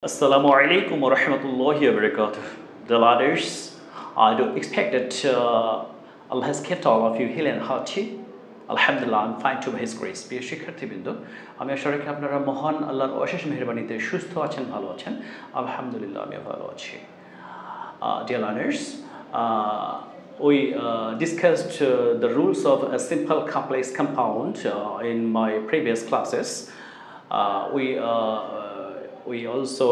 Assalamu alaikum wa rahmatullahi wa barakatuh. Dear learners, I do expect that Allah has kept all of you healthy and healthy. Alhamdulillah, I'm fine to His grace. প্রিয় শিক্ষার্থীবৃন্দ, আমি আশা রাখি আপনারা মহান আল্লাহর অশেষ মেহেরবানিতে সুস্থ আছেন, ভালো আছেন। আলহামদুলিল্লাহ, আমি ভালো আছি। Dear learners, we discussed the rules of a simple complex compound in my previous classes. We also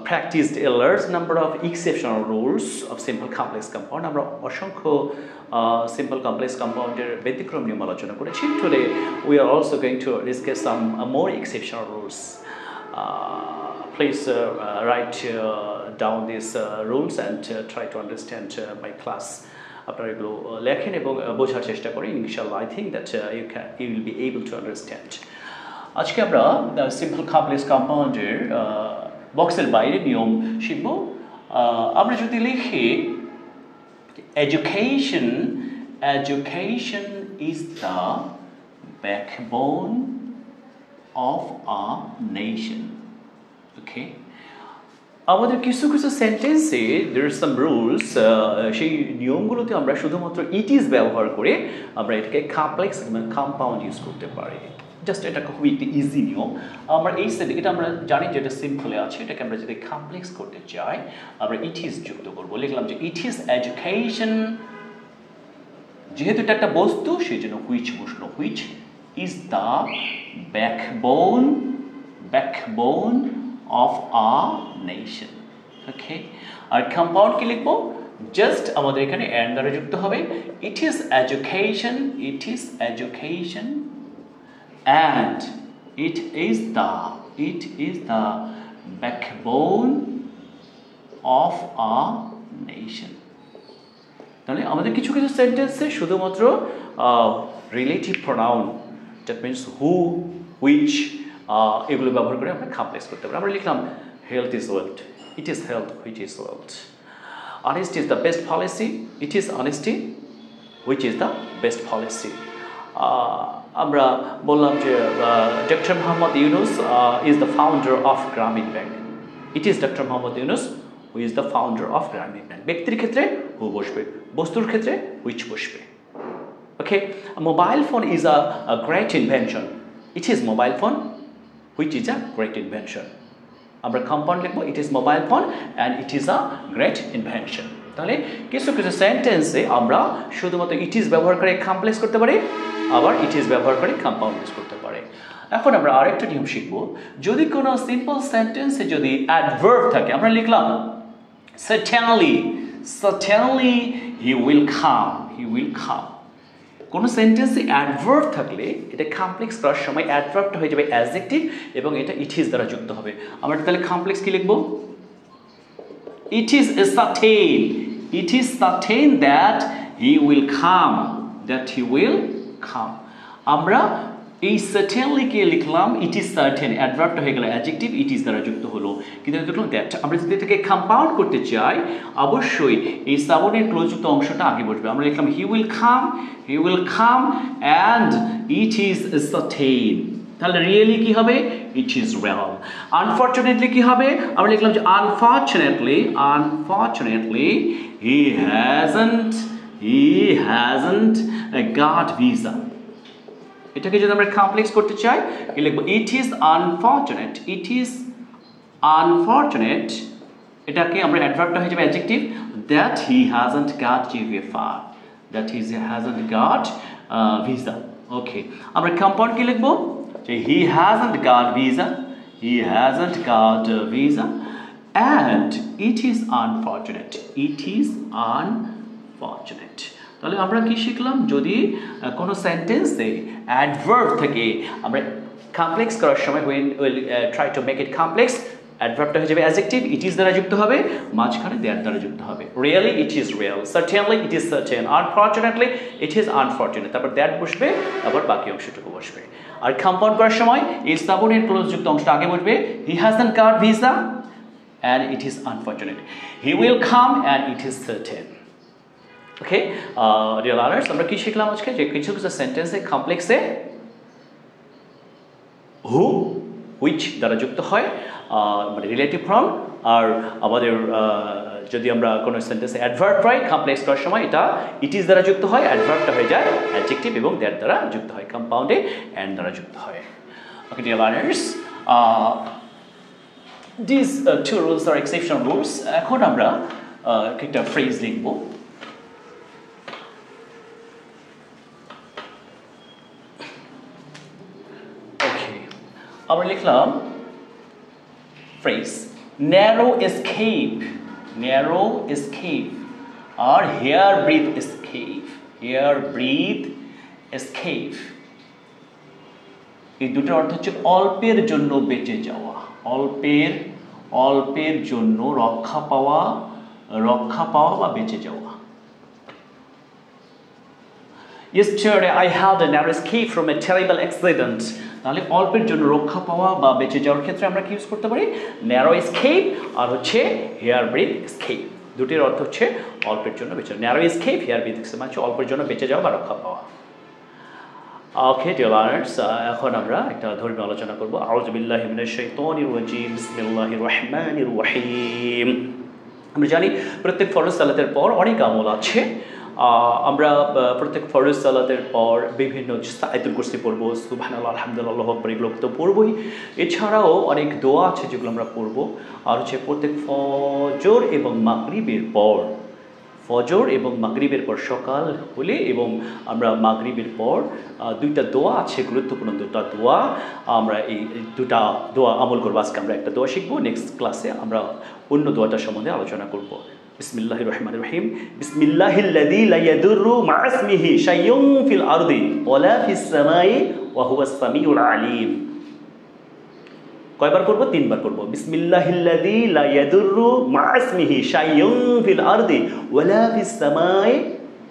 practiced a large number of exceptional rules of simple complex compound. আমরা অসংখ্য simple complex compound এর ব্যতিক্রম নিয়ম আলোচনা করেছি। Today we are also going to discuss some more exceptional rules. Please write down these rules and try to understand my class. আপনারা এগুলো লেখেন এবং বোঝার চেষ্টা করেন। ইনশাআল্লাহ I think that you will be able to understand. আজকে আমরা সিম্পল কমপ্লেক্স কম্পাউন্ডের বক্সের বাইরে নিয়ম শিখব। আমরা যদি লিখি education is the backbone of a nation. Okay, আমাদের কিছু কিছু সেন্টেন্সে there are some rules, সেই নিয়মগুলোতে আমরা শুধুমাত্র ইট ইজ ব্যবহার করে আমরা এটাকে কমপ্লেক্স এবং কম্পাউন্ড ইউজ করতে পারি। জাস্ট এটা খুবই একটি ইজি নিয়ম। আমরা এই সেট এটা আমরা জানি যে এটা সিম্পলে আছে, এটাকে আমরা যদি কমপ্লেক্স করতে চাই আমরা ইট ইজ যুক্ত করব। লিখলাম যে ইট ইজ এডুকেশন, যেহেতু এটা একটা বস্তু সেই জন্য হুইচ বসলো, which is the backbone of a nation. Okay, আর কম্পাউন্ড কি লিখবো? জাস্ট আমাদের এখানে অ্যান্ড দ্বারা যুক্ত হবে। It is education and it is the backbone of a nation. তাহলে আমাদের কিছু কিছু সেন্টেন্সে শুধুমাত্র relative pronoun, that means who, which, এগুলো ব্যবহার করে আমরা কমপ্লেক্স করতে পারি। আমরা লিখলাম health is wealth, it is health, which is wealth. Honesty is the best policy, it is honesty, which is the best policy. আমরা বললাম যে doctor Mohammad Yunus is the founder of Grameen bank, it is doctor Mohammad Yunus who is the founder of Grameen bank. ব্যক্তির ক্ষেত্রে who বসবে, বস্তুর ক্ষেত্রে which বসবে। Okay, mobile phone is a great invention, it is mobile phone which is a great invention. আমরা compound লিখবো it is mobile phone and it is a great invention. তাহলে কিছু কিছু সেন্টেন্সে আমরা শুধুমাত্র ইট ইজ ব্যবহার করে কমপ্লেক্স করতে পারি, আবার ইট ইজ ব্যবহার করে কম্পাউন্ড ইউজ করতে পারে। এখন আমরা আরেকটা নিয়ম শিখব। যদি কোনো সিম্পল সেন্টেন্সে যদি অ্যাডভার্ব থাকে, আমরা লিখলাম certainly he will come। কোনো সেন্টেন্সে অ্যাডভার্ব থাকলে এটা কমপ্লেক্স করার সময় অ্যাডভার্বটা হয়ে যাবে অ্যাডজেক্টিভ এবং এটা ইট ইজ দ্বারা যুক্ত হবে। আমরা তাহলে কমপ্লেক্স কি লিখব? It is certain that he will come, আমরা এই certainly কে লিখলাম it is certain, অ্যাডভার্বটা হয়ে গেল অ্যাডজেক্টিভ, ইট ইজ দ্বারা যুক্ত হলো। কিন্তু দেখলাম দ্যাট আমরা যদি এটাকে কম্পাউন্ড করতে চাই অবশ্যই এই সাবনের ক্লোজযুক্ত অংশটা আগে বসবে। আমরা লিখলাম he will come and it is certain। তাহলে রিয়েলি কি হবে? It is real. আনফরচুনেটলি কি হবে? আমরা লিখলাম যে unfortunately he hasn't got visa। এটাকে যদি আমরা কমপ্লেক্স করতে চাই কি লিখবো? ইট ইজ আনফরচুনেট, এটাকে আমরা অ্যাডভার্বটা হয়ে যাবে adjective, that he hasn't got visa. Okay, আমরা কম্পাউন্ড কি লিখবো? যে he hasn't got visa and it is unfortunate। তাহলে আমরা কি শিখলাম? যদি কোনো সেন্টেন্সে অ্যাডভার্ব থাকে আমরা কমপ্লেক্স করার সময় when we'll try to make it complex, অ্যাডভার্বটা হয়ে যাবে অ্যাডজেক্টিভ, ইট ইজ দ্বারা যুক্ত হবে, মাঝখানে দ্যাট দ্বারা যুক্ত হবে। Really it is real, certainly it is certain, unfortunately it is unfortunate, তারপর দ্যাট বসবে, আবার বাকি অংশটুকু বসবে। আর কম্পাউন্ড করার সময় এই সাবনের ক্লোজযুক্ত অংশটা আগে বসবে, he hasn't got visa and it is unfortunate, he will come and it is certain। Okay, dear learners, আমরা কি শিখলাম আজকে? যে কিছু কিছু সেন্টেন্সে কমপ্লেক্সে হু, হুইচ দ্বারা যুক্ত হয়, মানে রিলেটিভ ফর্ম। আর আমাদের যদি আমরা কোনো সেন্টেন্সে অ্যাডভার্ব পাই কমপ্লেক্স করার সময় এটা ইট ইজ দ্বারা যুক্ত হয়, অ্যাডভার্বটা হয়ে যায় অ্যাডজেক্টিভ এবং দ্যাট দ্বারা যুক্ত হয়, কম্পাউন্ডে অ্যান্ড দ্বারা যুক্ত হয়। Okay dear learners, these two rules are exceptional rules. এখন আমরা একটা ফ্রেজ লিখব। ওকে, আমরা লিখলাম phrase narrow escape, narrow escape আর hair breath escape, hair breath escape. এই দুটোর অর্থ হচ্ছে অল্পের জন্য বেঁচে যাওয়া, অল্পের জন্য রক্ষা পাওয়া বা বেঁচে যাওয়া। Yesterday I had a narrow escape from a terrible accident. তাহলে অল্পের জন্য রক্ষা পাওয়া বা বেঁচে যাওয়ার ক্ষেত্রে আমরা কি ইউজ করতে পারি? ন্যারো এসকেপ আর হচ্ছে হেয়ার ব্রিথ এসকেপ। দুটির অর্থ হচ্ছে অল্পের জন্য বেঁচে যাওয়া। Narrow escape, hair breath escape মানে অল্পের জন্য বেঁচে যাওয়া বা রক্ষা পাওয়া। ওকে ডিয়ার লার্নার্স, এখন আমরা একটা ধর্মীয় আলোচনা করব। আউযু বিল্লাহি মিনাশ শাইতানির রাজিম, বিসমিল্লাহির রহমানির রহিম। আমরা জানি প্রত্যেক ফরজ সালাতের পর অনেক আমল আছে। আমরা প্রত্যেক ফরজ সালাতের পর বিভিন্ন আয়াতুল কুরসি পড়বো, সুবহানাল্লাহ, আলহামদুলিল্লাহ, আল্লাহু আকবার, এগুলো তো পড়বই। এছাড়াও অনেক দোয়া আছে যেগুলো আমরা পড়বো। আর হচ্ছে প্রত্যেক ফজর এবং মাগরিবের পর, ফজর এবং মাগরিবের পর সকাল হলে এবং আমরা মাগরিবের পর দুইটা দোয়া আছে, গুরুত্বপূর্ণ দুটা দোয়া। আমরা এই দুটা দোয়া আমল করবো। আজকে আমরা একটা দোয়া শিখবো, নেক্সট ক্লাসে আমরা অন্য দোয়াটার সম্বন্ধে আলোচনা করব। বিসমিল্লাহির রহমানির রহিম। বিসমিল্লাহিল্লাযী লা ইয়াদুররু মা'a ইসমিহি শাইউন ফিল আরদি ওয়ালা ফিস সামাই ওয়া হুয়াস সামিউল আলিম। কয়বার করব? 3 বার করব। বিসমিল্লাহিল্লাযী লা ইয়াদুররু মা'a ইসমিহি শাইউন ফিল আরদি ওয়ালা ফিস সামাই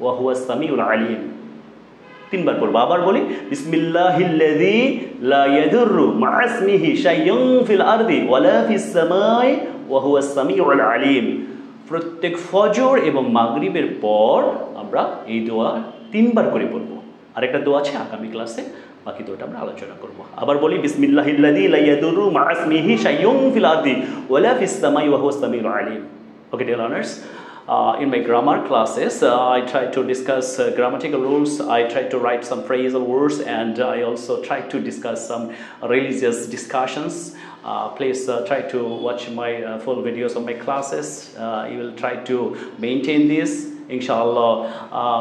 ওয়া হুয়াস সামিউল আলিম। 3 বার করব। আবার বলি, বিসমিল্লাহিল্লাযী লা ইয়াদুররু মা'a ইসমিহি শাইউন ফিল আরদি ওয়ালা ফিস সামাই ওয়া হুয়াস সামিউল আলিম। প্রত্যেক ফজর এবং মাগরিবের পর আমরা এই দোয়া 3 বার করে পড়ব। আরেকটা দোয়া আছে আগামী ক্লাসে, বাকি দোয়াটা আমরা আলোচনা করব। আবার বলি, বিসমিল্লাহিল্লাযী লা ইয়াদুররু মা'a ইসমিহি শাইউন ফিল আরদি ওয়ালা ফিস সামাই ওয়া হুয়াস সামিউল আলিম। Okay dear learners, in my grammar classes I try to discuss grammatical rules, I try to write some phrasal words, and I also try to discuss some religious discussions. Please try to watch my full videos of my classes. You will try to maintain this. Inshallah,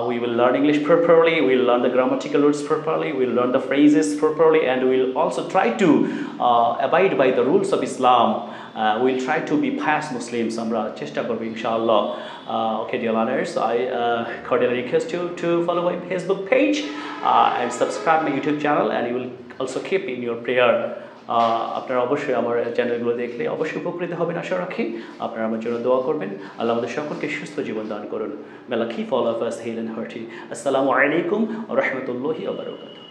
we will learn English properly, we will learn the grammatical rules properly, we will learn the phrases properly, and we will also try to abide by the rules of Islam. We will try to be pious Muslims. Amra chesta korbo inshallah. Okay dear learners, I cordially request you to follow my Facebook page and subscribe my YouTube channel, and you will also keep in your prayer. আপনারা অবশ্যই আমার চ্যানেলগুলো দেখলে অবশ্যই উপকৃত হবেন আশা রাখি। আপনারা আমার জন্য দোয়া করবেন। আল্লাহ আমাদের সকলকে সুস্থ জীবন দান করুন। May Allah keep all of us healthy and healthy. Assalamu alaikum wa rahmatullahi wa barakatuh.